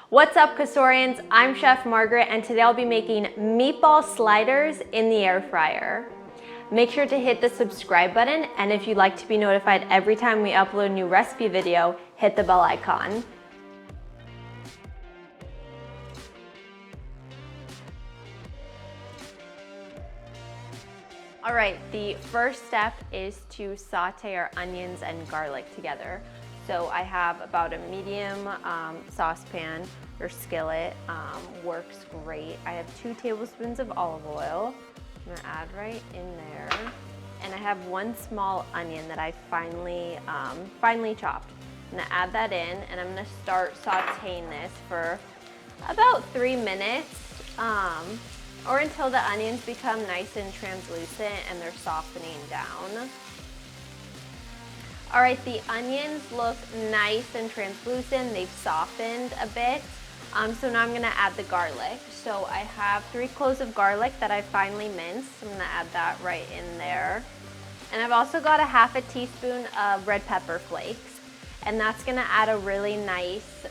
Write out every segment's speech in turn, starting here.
What's up, Cosorians? I'm Chef Margaret, and today I'll be making meatball sliders in the air fryer. Make sure to hit the subscribe button, and if you'd like to be notified every time we upload a new recipe video, hit the bell icon. All right, the first step is to saute our onions and garlic together. So I have about a medium saucepan or skillet, works great. I have 2 tablespoons of olive oil. I'm gonna add right in there. And I have 1 small onion that I finely chopped. I'm gonna add that in, and I'm gonna start sauteing this for about 3 minutes, or until the onions become nice and translucent and they're softening down. All right, the onions look nice and translucent. They've softened a bit. So now I'm gonna add the garlic. So I have 3 cloves of garlic that I finely minced. I'm gonna add that right in there. And I've also got a ½ teaspoon of red pepper flakes. And that's gonna add a really nice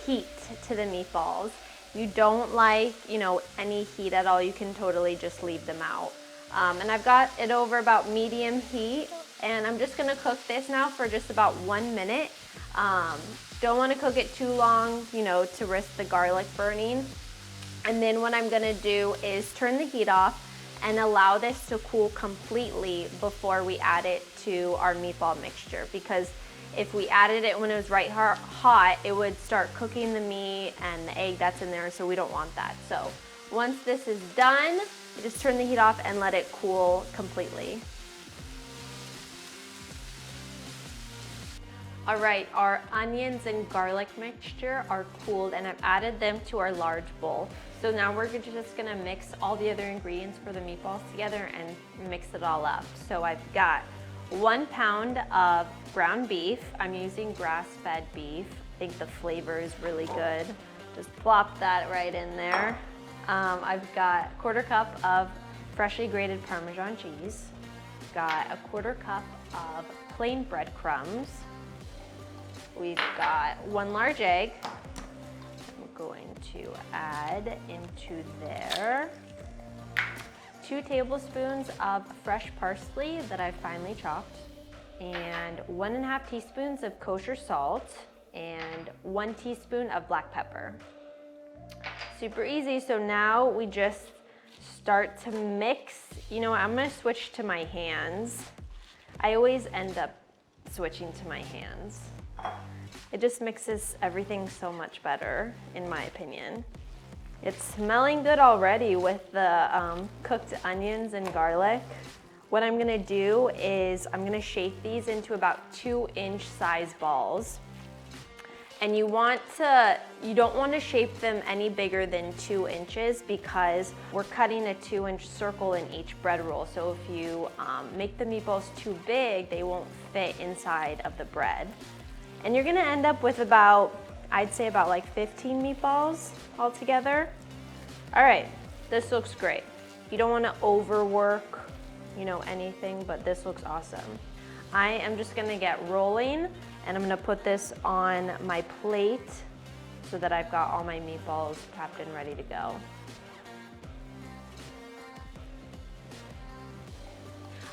heat to the meatballs. If you don't like, any heat at all, you can totally just leave them out. And I've got it over about medium heat. And I'm just gonna cook this now for just about 1 minute. Don't wanna cook it too long, to risk the garlic burning. And then what I'm gonna do is turn the heat off and allow this to cool completely before we add it to our meatball mixture. Because if we added it when it was right hot, it would start cooking the meat and the egg that's in there, so we don't want that. So once this is done, just turn the heat off and let it cool completely. All right, our onions and garlic mixture are cooled, and I've added them to our large bowl. So now we're just gonna mix all the other ingredients for the meatballs together and mix it all up. So I've got 1 pound of ground beef. I'm using grass-fed beef. I think the flavor is really good. Just plop that right in there. I've got a 1/4 cup of freshly grated Parmesan cheese. Got a 1/4 cup of plain breadcrumbs. We've got 1 large egg. I'm going to add into there 2 tablespoons of fresh parsley that I've finely chopped, and 1½ teaspoons of kosher salt, and 1 teaspoon of black pepper. Super easy. So now we just start to mix. You know what, I'm gonna switch to my hands. I always end up switching to my hands. It just mixes everything so much better, in my opinion. It's smelling good already with the cooked onions and garlic. What I'm gonna do is I'm gonna shape these into about 2-inch size balls. And you don't want to shape them any bigger than 2 inches, because we're cutting a 2-inch circle in each bread roll. So if you make the meatballs too big, they won't fit inside of the bread. And you're gonna end up with I'd say about like 15 meatballs altogether. All right, this looks great. You don't wanna overwork, anything, but this looks awesome. I am just gonna get rolling, and I'm gonna put this on my plate so that I've got all my meatballs prepped and ready to go.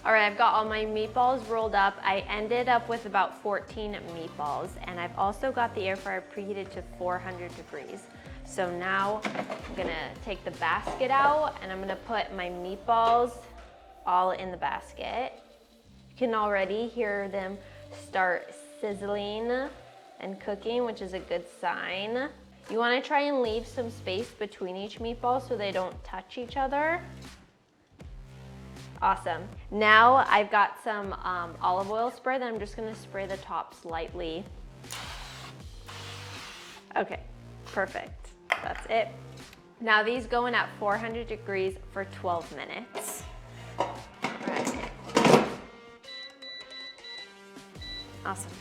All right, I've got all my meatballs rolled up. I ended up with about 14 meatballs, and I've also got the air fryer preheated to 400 degrees. So now I'm gonna take the basket out, and I'm gonna put my meatballs all in the basket. You can already hear them start sizzling and cooking, which is a good sign. You wanna try and leave some space between each meatball so they don't touch each other. Awesome. Now I've got some olive oil spray that I'm just gonna spray the tops lightly. Okay, perfect. That's it. Now these go in at 400 degrees for 12 minutes. Right. Awesome.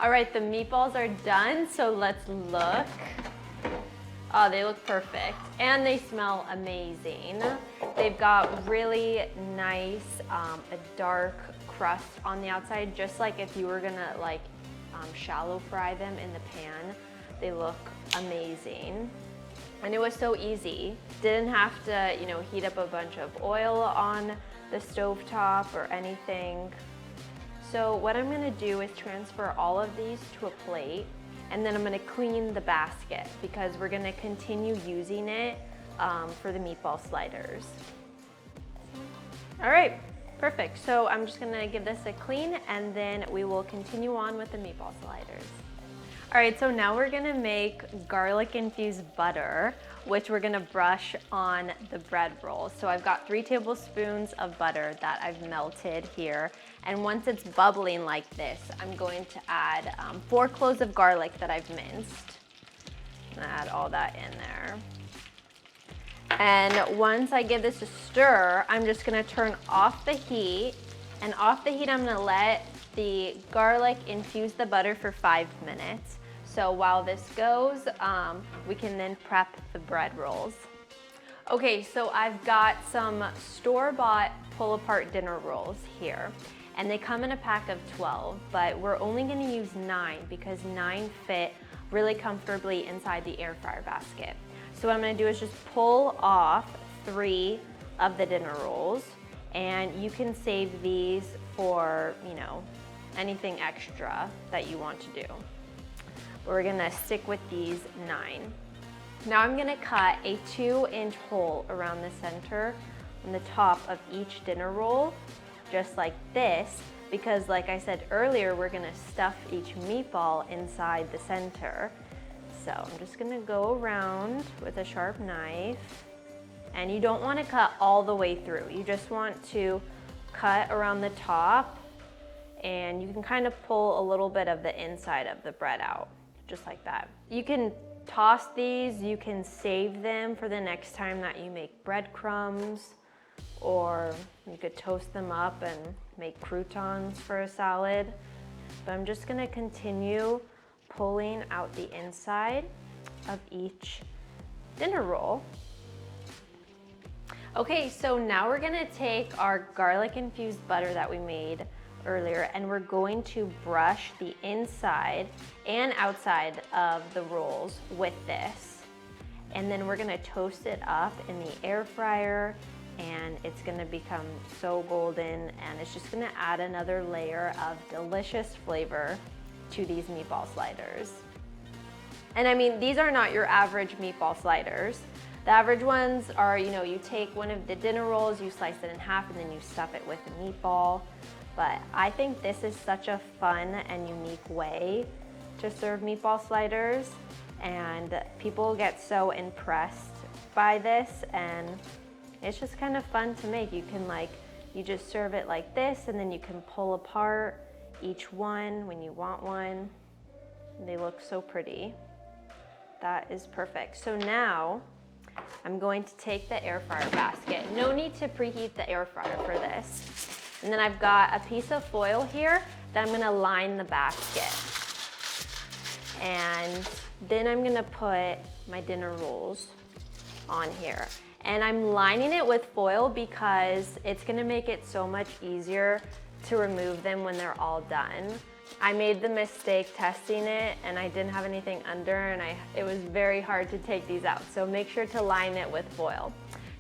All right, the meatballs are done, so let's look. Oh, they look perfect, and they smell amazing. They've got really nice, a dark crust on the outside, just like if you were gonna shallow fry them in the pan. They look amazing. And it was so easy. Didn't have to, heat up a bunch of oil on the stovetop or anything. So what I'm gonna do is transfer all of these to a plate, and then I'm gonna clean the basket because we're gonna continue using it for the meatball sliders. All right, perfect. So I'm just gonna give this a clean, and then we will continue on with the meatball sliders. All right, so now we're gonna make garlic infused butter, which we're gonna brush on the bread rolls. So I've got 3 tablespoons of butter that I've melted here. And once it's bubbling like this, I'm going to add 4 cloves of garlic that I've minced. I'm gonna add all that in there. And once I give this a stir, I'm just gonna turn off the heat. And off the heat, I'm gonna let the garlic infuse the butter for 5 minutes. So while this goes, we can then prep the bread rolls. Okay, so I've got some store-bought pull-apart dinner rolls here. And they come in a pack of 12, but we're only gonna use 9 because 9 fit really comfortably inside the air fryer basket. So what I'm gonna do is just pull off 3 of the dinner rolls, and you can save these for, anything extra that you want to do. We're gonna stick with these 9. Now I'm gonna cut a 2-inch hole around the center on the top of each dinner roll, just like this, because like I said earlier, we're gonna stuff each meatball inside the center. So I'm just gonna go around with a sharp knife, and you don't wanna cut all the way through. You just want to cut around the top, and you can kind of pull a little bit of the inside of the bread out, just like that. You can toss these, you can save them for the next time that you make breadcrumbs, or you could toast them up and make croutons for a salad. But I'm just gonna continue pulling out the inside of each dinner roll. Okay, so now we're gonna take our garlic infused butter that we made earlier, and we're going to brush the inside and outside of the rolls with this. And then we're gonna toast it up in the air fryer, and it's gonna become so golden, and it's just gonna add another layer of delicious flavor to these meatball sliders. And I mean, these are not your average meatball sliders. The average ones are, you take one of the dinner rolls, you slice it in half, and then you stuff it with a meatball. But I think this is such a fun and unique way to serve meatball sliders, and people get so impressed by this, and it's just kind of fun to make. You can you just serve it like this, and then you can pull apart each one when you want one. They look so pretty. That is perfect. So now I'm going to take the air fryer basket. No need to preheat the air fryer for this. And then I've got a piece of foil here that I'm gonna line the basket. And then I'm gonna put my dinner rolls on here. And I'm lining it with foil because it's gonna make it so much easier to remove them when they're all done. I made the mistake testing it, and I didn't have anything under, and it was very hard to take these out. So make sure to line it with foil.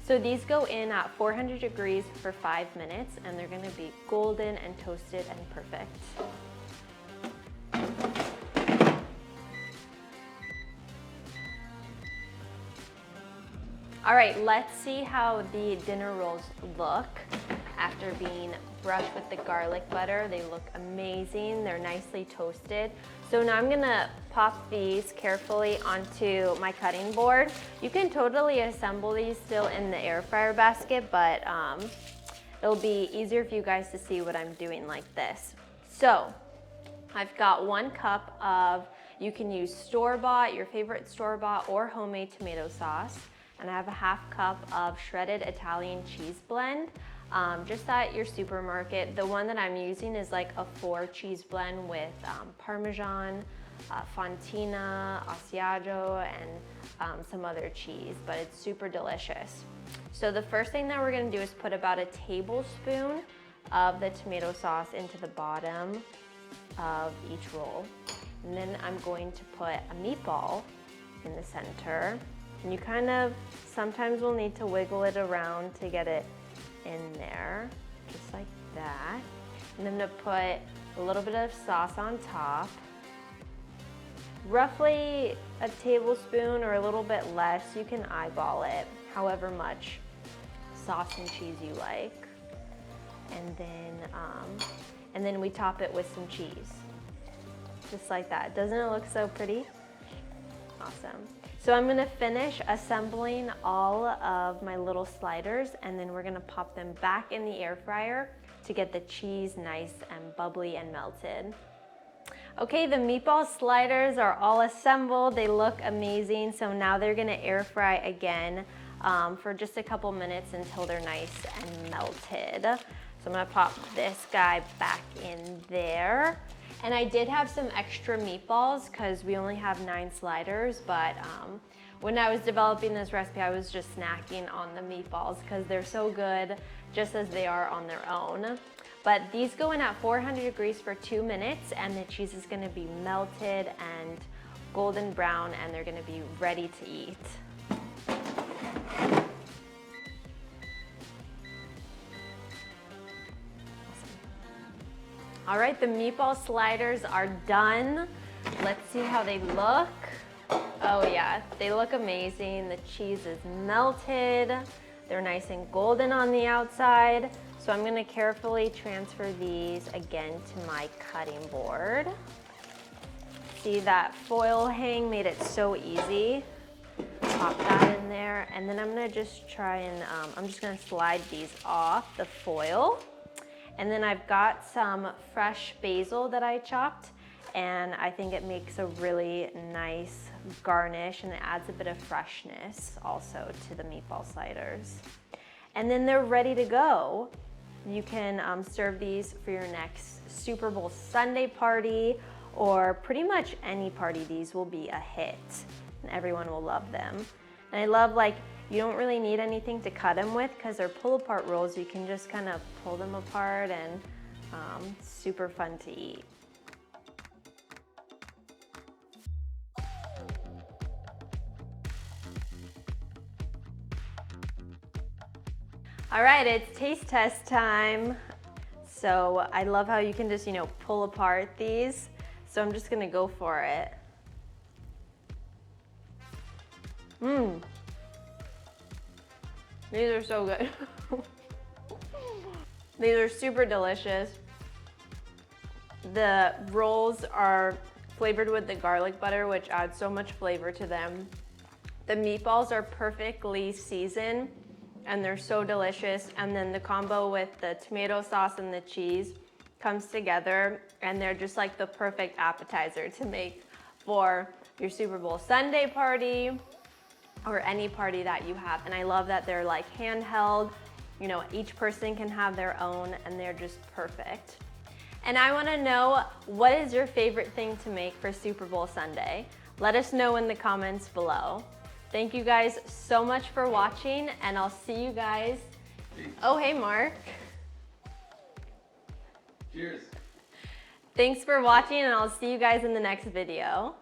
So these go in at 400 degrees for 5 minutes, and they're gonna be golden and toasted and perfect. All right, let's see how the dinner rolls look after being brushed with the garlic butter. They look amazing. They're nicely toasted. So now I'm gonna pop these carefully onto my cutting board. You can totally assemble these still in the air fryer basket, but it'll be easier for you guys to see what I'm doing like this. So I've got 1 cup of, you can use store-bought, your favorite store-bought or homemade tomato sauce. And I have a 1/2 cup of shredded Italian cheese blend, just at your supermarket. The one that I'm using is like a 4 cheese blend with Parmesan, Fontina, Asiago, and some other cheese, but it's super delicious. So the first thing that we're gonna do is put about a tablespoon of the tomato sauce into the bottom of each roll. And then I'm going to put a meatball in the center. And you kind of sometimes will need to wiggle it around to get it in there, just like that. And I'm gonna put a little bit of sauce on top. Roughly a tablespoon or a little bit less. You can eyeball it, however much sauce and cheese you like. And then we top it with some cheese. Just like that. Doesn't it look so pretty? Awesome. So I'm gonna finish assembling all of my little sliders, and then we're gonna pop them back in the air fryer to get the cheese nice and bubbly and melted. Okay, the meatball sliders are all assembled. They look amazing. So now they're gonna air fry again for just a couple minutes until they're nice and melted. So I'm gonna pop this guy back in there. And I did have some extra meatballs because we only have 9 sliders, but when I was developing this recipe, I was just snacking on the meatballs because they're so good just as they are on their own. But these go in at 400 degrees for 2 minutes, and the cheese is gonna be melted and golden brown, and they're gonna be ready to eat. All right, the meatball sliders are done. Let's see how they look. Oh yeah, they look amazing. The cheese is melted. They're nice and golden on the outside. So I'm gonna carefully transfer these again to my cutting board. See, that foil hang made it so easy. Pop that in there, and then I'm gonna just try and, I'm just gonna slide these off the foil. And then I've got some fresh basil that I chopped, and I think it makes a really nice garnish, and it adds a bit of freshness also to the meatball sliders. And then they're ready to go. You can serve these for your next Super Bowl Sunday party, or pretty much any party. These will be a hit, and everyone will love them. And I love, like, you don't really need anything to cut them with because they're pull-apart rolls. You can just kind of pull them apart, and super fun to eat. All right, it's taste test time. So I love how you can just, pull apart these. So I'm just gonna go for it. These are so good. These are super delicious. The rolls are flavored with the garlic butter, which adds so much flavor to them. The meatballs are perfectly seasoned, and they're so delicious. And then the combo with the tomato sauce and the cheese comes together, and they're just like the perfect appetizer to make for your Super Bowl Sunday party or any party that you have. And I love that they're like handheld, each person can have their own, and they're just perfect. And I wanna know, what is your favorite thing to make for Super Bowl Sunday? Let us know in the comments below. Thank you guys so much for watching, and I'll see you guys. Oh, hey, Mark. Cheers. Thanks for watching, and I'll see you guys in the next video.